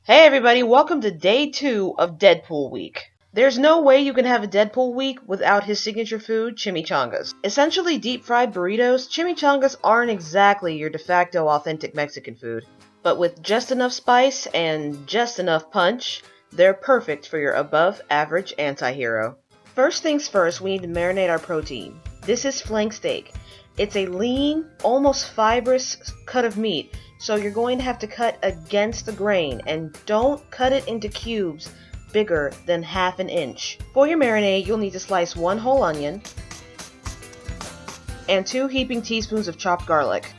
Hey everybody, welcome to day 2 of Deadpool Week. There's no way you can have a Deadpool Week without his signature food, chimichangas. Essentially deep-fried burritos, chimichangas aren't exactly your de facto authentic Mexican food, but with just enough spice and just enough punch, they're perfect for your above-average anti-hero. First things first, we need to marinate our protein. This is flank steak. It's a lean, almost fibrous cut of meat, so you're going to have to cut against the grain, and don't cut it into cubes bigger than ½ an inch. For your marinade, you'll need to slice 1 whole onion and 2 heaping teaspoons of chopped garlic.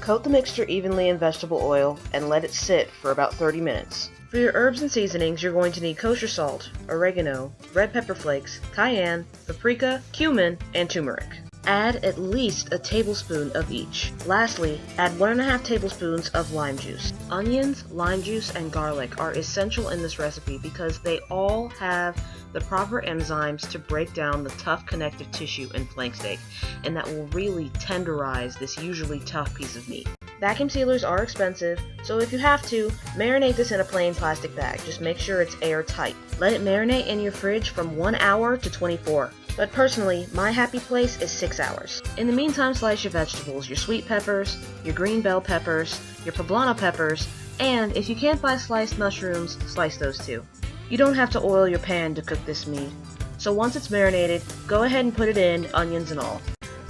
Coat the mixture evenly in vegetable oil and let it sit for about 30 minutes. For your herbs and seasonings, you're going to need kosher salt, oregano, red pepper flakes, cayenne, paprika, cumin, and turmeric. Add at least a tablespoon of each. Lastly, add 1½ tablespoons of lime juice. Onions, lime juice, and garlic are essential in this recipe because they all have the proper enzymes to break down the tough connective tissue in flank steak, and that will really tenderize this usually tough piece of meat. Vacuum sealers are expensive, so if you have to, marinate this in a plain plastic bag. Just make sure it's airtight. Let it marinate in your fridge from 1 hour to 24. But personally, my happy place is 6 hours. In the meantime, slice your vegetables, your sweet peppers, your green bell peppers, your poblano peppers, and if you can't buy sliced mushrooms, slice those too. You don't have to oil your pan to cook this meat. So once it's marinated, go ahead and put it in, onions and all.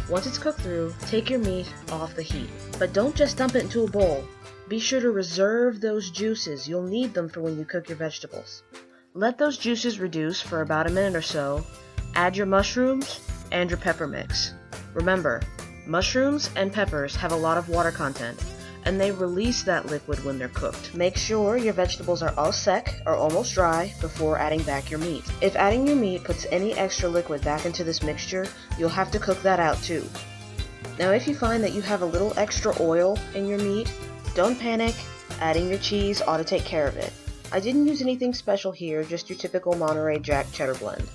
Once it's cooked through, take your meat off the heat. But don't just dump it into a bowl. Be sure to reserve those juices. You'll need them for when you cook your vegetables. Let those juices reduce for about a minute or so. Add your mushrooms and your pepper mix. Remember, mushrooms and peppers have a lot of water content, and they release that liquid when they're cooked. Make sure your vegetables are all sec or almost dry before adding back your meat. If adding your meat puts any extra liquid back into this mixture, you'll have to cook that out too. Now if you find that you have a little extra oil in your meat, don't panic. Adding your cheese ought to take care of it. I didn't use anything special here, just your typical Monterey Jack cheddar blend.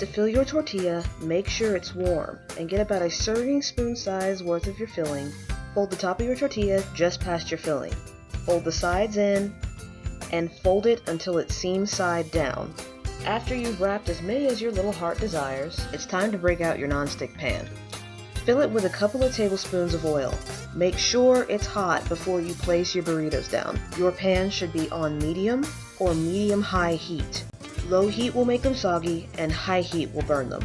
To fill your tortilla, make sure it's warm, and get about a serving spoon size worth of your filling. Fold the top of your tortilla just past your filling. Fold the sides in, and fold it until it seams side down. After you've wrapped as many as your little heart desires, it's time to break out your nonstick pan. Fill it with a couple of tablespoons of oil. Make sure it's hot before you place your burritos down. Your pan should be on medium or medium-high heat. Low heat will make them soggy, and high heat will burn them.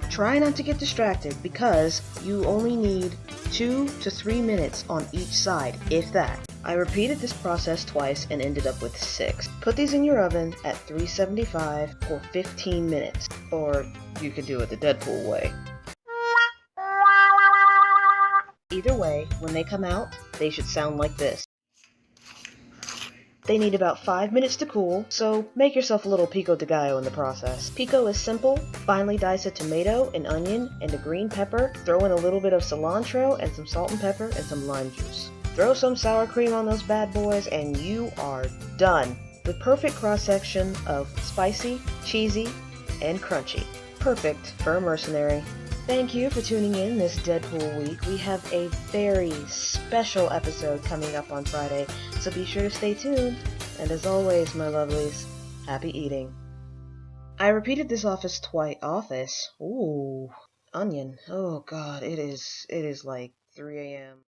Try not to get distracted because you only need 2 to 3 minutes on each side, if that. I repeated this process twice and ended up with 6. Put these in your oven at 375 for 15 minutes, or you could do it the Deadpool way. Either way, when they come out, they should sound like this. They need about 5 minutes to cool, so make yourself a little pico de gallo in the process. Pico is simple. Finely dice a tomato, an onion, and a green pepper. Throw in a little bit of cilantro and some salt and pepper and some lime juice. Throw some sour cream on those bad boys and you are done. The perfect cross-section of spicy, cheesy, and crunchy. Perfect for a mercenary. Thank you for tuning in this Deadpool week. We have a very special episode coming up on Friday, so be sure to stay tuned. And as always, my lovelies, happy eating. I repeated this office. Ooh, onion. Oh God, it is like 3 a.m.